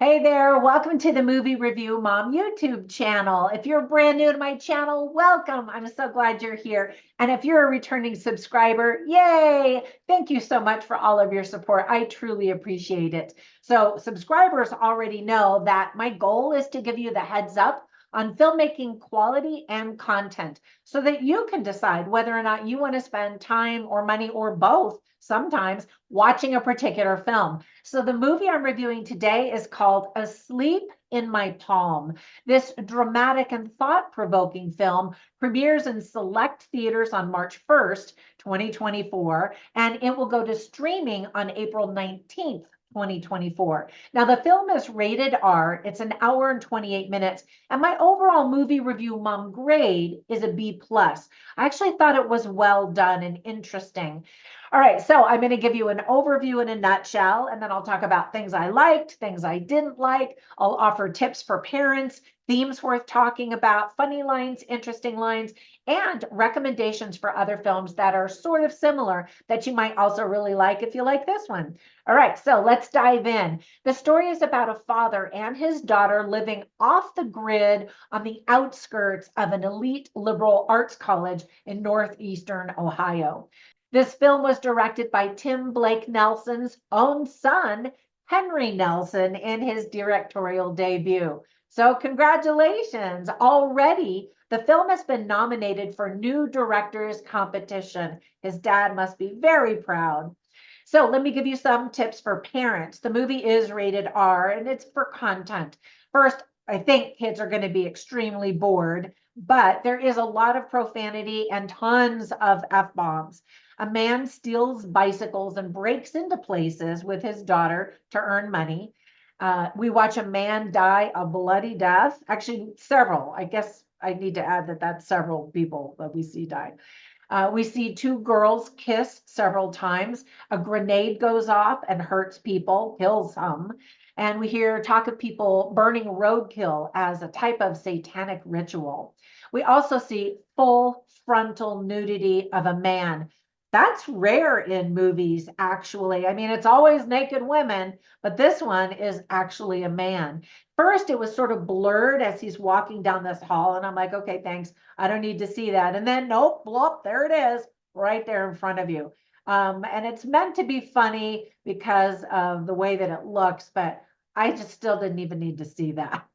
Hey there, welcome to the Movie Review Mom YouTube channel. If you're brand new to my channel, welcome. I'm so glad you're here. And if you're a returning subscriber, yay! Thank you so much for all of your support. I truly appreciate it. So subscribers already know that my goal is to give you the heads up on filmmaking quality and content so that you can decide whether or not you want to spend time or money or both sometimes watching a particular film. So the movie I'm reviewing today is called Asleep in My Palm. This dramatic and thought-provoking film premieres in select theaters on March 1st, 2024, and it will go to streaming on April 19th, 2024. Now, the film is rated R. It's an hour and 28 minutes, and my overall movie review mom grade is a B+. I actually thought it was well done and interesting. All right, so I'm going to give you an overview in a nutshell, and then I'll talk about things I liked, things I didn't like. I'll offer tips for parents, themes worth talking about, funny lines, interesting lines, and recommendations for other films that are sort of similar that you might also really like if you like this one. All right, so let's dive in. The story is about a father and his daughter living off the grid on the outskirts of an elite liberal arts college in northeastern Ohio. This film was directed by Tim Blake Nelson's own son, Henry Nelson, in his directorial debut. So congratulations. Already, the film has been nominated for New Directors Competition. His dad must be very proud. So let me give you some tips for parents. The movie is rated R and it's for content. First, I think kids are going to be extremely bored, but there is a lot of profanity and tons of F-bombs. A man steals bicycles and breaks into places with his daughter to earn money. We watch a man die a bloody death. Actually, several. I guess I need to add that that's several people that we see die. We see two girls kiss several times. A grenade goes off and hurts people, kills some. And we hear talk of people burning roadkill as a type of satanic ritual. We also see full frontal nudity of a man. That's rare in movies, actually. I mean, it's always naked women, but this one is actually a man. First, it was sort of blurred as he's walking down this hall, and I'm like, okay, thanks. I don't need to see that. And then, nope, blop, there it is, right there in front of you. And it's meant to be funny because of the way that it looks, but I just still didn't even need to see that.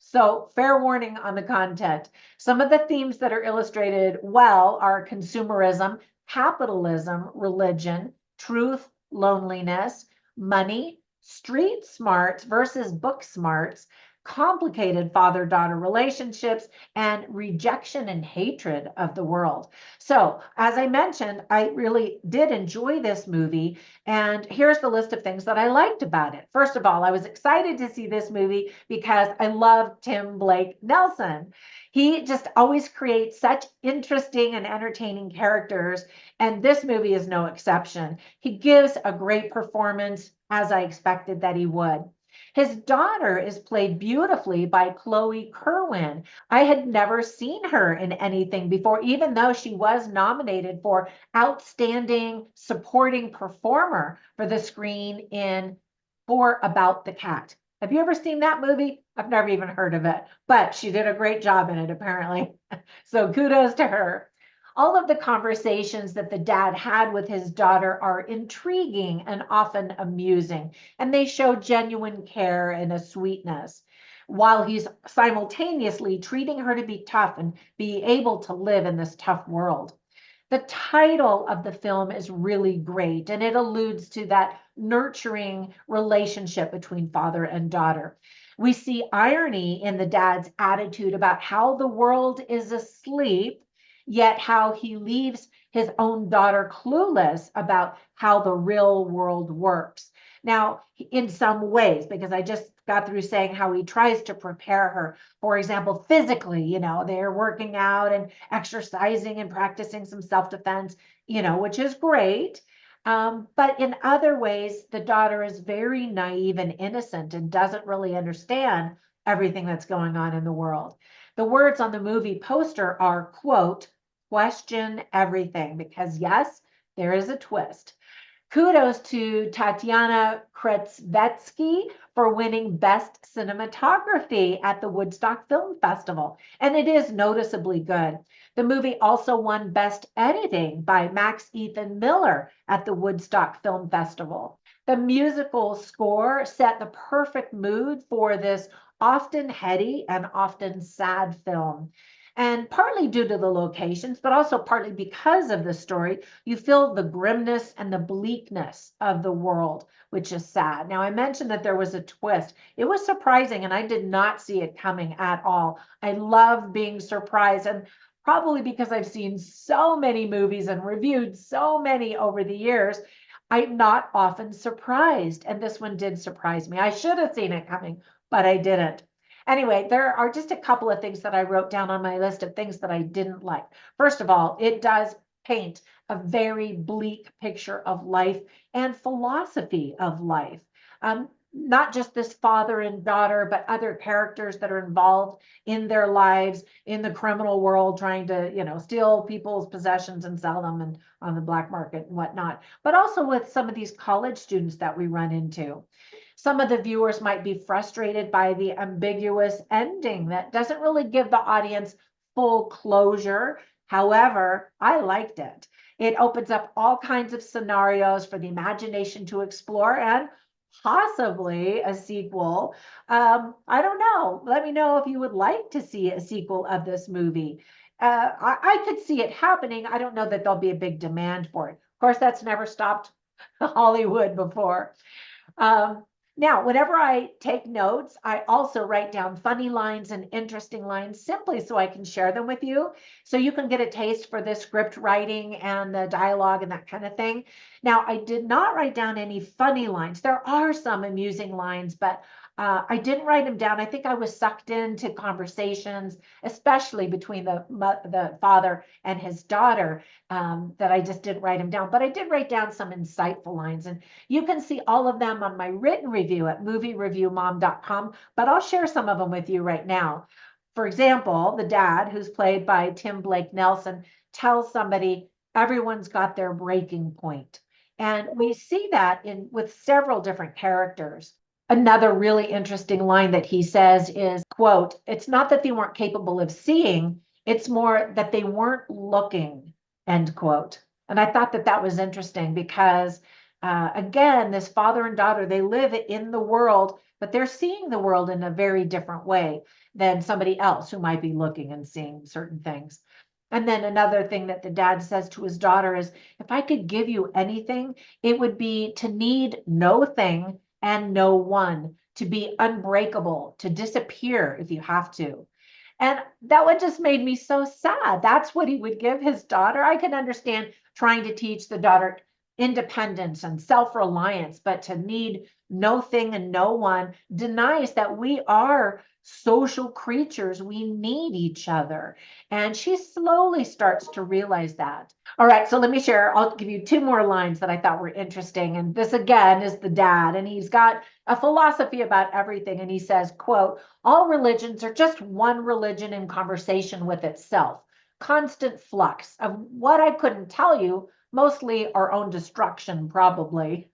So fair warning on the content. Some of the themes that are illustrated well are consumerism, capitalism, religion, truth, loneliness, money, street smarts versus book smarts, complicated father-daughter relationships, and rejection and hatred of the world. So, as I mentioned, I really did enjoy this movie, and here's the list of things that I liked about it. First of all, I was excited to see this movie because I love Tim Blake Nelson. He just always creates such interesting and entertaining characters, and this movie is no exception. He gives a great performance, as I expected that he would. His daughter is played beautifully by Chloe Kerwin. I had never seen her in anything before, even though she was nominated for Outstanding Supporting Performer for the screen in For About the Cat. Have you ever seen that movie? I've never even heard of it, but she did a great job in it, apparently. So kudos to her. All of the conversations that the dad had with his daughter are intriguing and often amusing, and they show genuine care and a sweetness, while he's simultaneously treating her to be tough and be able to live in this tough world. The title of the film is really great, and it alludes to that nurturing relationship between father and daughter. We see irony in the dad's attitude about how the world is asleep, yet how he leaves his own daughter clueless about how the real world works. Now, in some ways, because I just got through saying how he tries to prepare her, for example, physically, they're working out and exercising and practicing some self-defense, which is great. But in other ways, the daughter is very naive and innocent and doesn't really understand everything that's going on in the world. The words on the movie poster are, quote, question everything, because yes, there is a twist. Kudos to Tatiana Kretsvetsky for winning Best Cinematography at the Woodstock Film Festival, and it is noticeably good. The movie also won Best Editing by Max Ethan Miller at the Woodstock Film Festival. The musical score set the perfect mood for this often heady and often sad film. And partly due to the locations, but also partly because of the story, you feel the grimness and the bleakness of the world, which is sad. Now, I mentioned that there was a twist. It was surprising, and I did not see it coming at all. I love being surprised, and probably because I've seen so many movies and reviewed so many over the years, I'm not often surprised. And this one did surprise me. I should have seen it coming, but I didn't. Anyway, there are just a couple of things that I wrote down on my list of things that I didn't like. First of all, it does paint a very bleak picture of life and philosophy of life. Not just this father and daughter, but other characters that are involved in their lives in the criminal world, trying to, steal people's possessions and sell them and on the black market and whatnot. But also with some of these college students that we run into. Some of the viewers might be frustrated by the ambiguous ending that doesn't really give the audience full closure. However, I liked it. It opens up all kinds of scenarios for the imagination to explore and possibly a sequel. I don't know. Let me know if you would like to see a sequel of this movie. I could see it happening. I don't know that there'll be a big demand for it. Of course, that's never stopped Hollywood before. Now, whenever I take notes, I also write down funny lines and interesting lines simply so I can share them with you. So you can get a taste for the script writing and the dialogue and that kind of thing. Now, I did not write down any funny lines. There are some amusing lines, but I didn't write them down. I think I was sucked into conversations, especially between the father and his daughter, that I just didn't write them down. But I did write down some insightful lines. And you can see all of them on my written review at moviereviewmom.com, but I'll share some of them with you right now. For example, the dad, who's played by Tim Blake Nelson, tells somebody everyone's got their breaking point. And we see that with several different characters. Another really interesting line that he says is, quote, "It's not that they weren't capable of seeing, it's more that they weren't looking," end quote. And I thought that that was interesting because, again, this father and daughter, they live in the world, but they're seeing the world in a very different way than somebody else who might be looking and seeing certain things. And then another thing that the dad says to his daughter is, "If I could give you anything, it would be to need no thing and no one, to be unbreakable, to disappear if you have to." And that one just made me so sad. That's what he would give his daughter. I can understand trying to teach the daughter independence and self-reliance, but to need no thing and no one denies that we are social creatures. We need each other. And she slowly starts to realize that. All right, so let me share. I'll give you two more lines that I thought were interesting. And this again is the dad, and he's got a philosophy about everything. And he says, quote, "All religions are just one religion in conversation with itself, constant flux of what I couldn't tell you, mostly our own destruction, probably."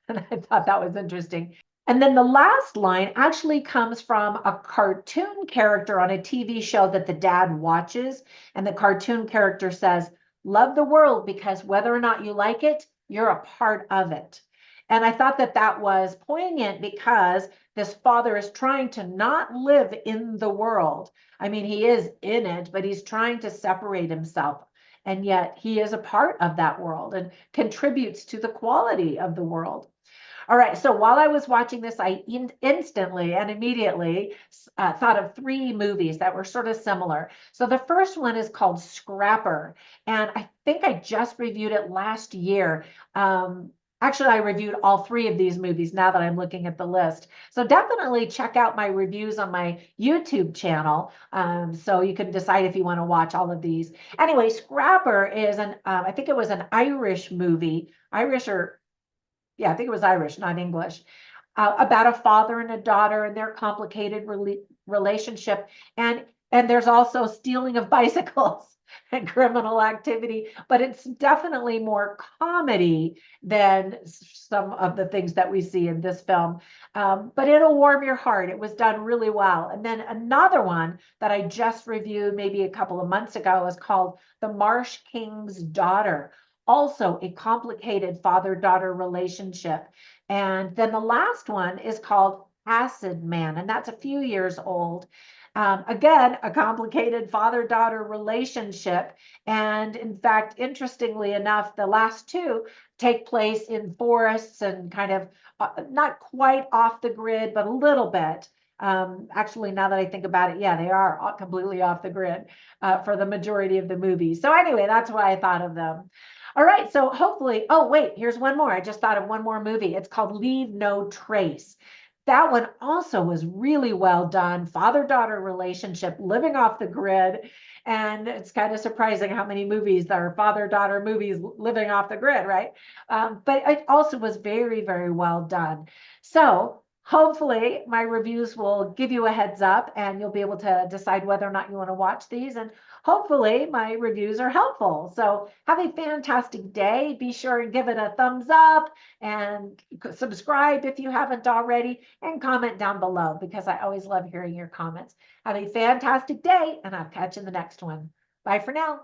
And I thought that was interesting. And then the last line actually comes from a cartoon character on a TV show that the dad watches. And the cartoon character says, "Love the world because whether or not you like it, you're a part of it." And I thought that that was poignant because this father is trying to not live in the world. I mean, he is in it, but he's trying to separate himself. And yet he is a part of that world and contributes to the quality of the world. All right, so while I was watching this, I instantly and immediately thought of three movies that were sort of similar. So the first one is called Scrapper, and I think I just reviewed it last year. Actually, I reviewed all three of these movies now that I'm looking at the list. So definitely check out my reviews on my YouTube channel, so you can decide if you want to watch all of these. Anyway, Scrapper is I think it was an Irish movie, Irish or yeah, I think it was Irish, not English, about a father and a daughter and their complicated relationship. And there's also stealing of bicycles. and criminal activity, but it's definitely more comedy than some of the things that we see in this film. But it'll warm your heart. It was done really well. And then another one that I just reviewed maybe a couple of months ago is called The Marsh King's Daughter. Also, a complicated father-daughter relationship. And then the last one is called Acid Man, and that's a few years old. Again, a complicated father-daughter relationship. And in fact, interestingly enough, the last two take place in forests and kind of not quite off the grid, but a little bit. Actually, now that I think about it, yeah, they are completely off the grid for the majority of the movie. So anyway, that's why I thought of them. All right, so hopefully, oh, wait, here's one more. I just thought of one more movie. It's called Leave No Trace. That one also was really well done. Father-daughter relationship, living off the grid. And it's kind of surprising how many movies there are father-daughter movies living off the grid, right? But it also was very, very well done. So hopefully my reviews will give you a heads up and you'll be able to decide whether or not you want to watch these. And hopefully my reviews are helpful. So have a fantastic day. Be sure and give it a thumbs up and subscribe if you haven't already, and comment down below because I always love hearing your comments. Have a fantastic day, and I'll catch you in the next one. Bye for now.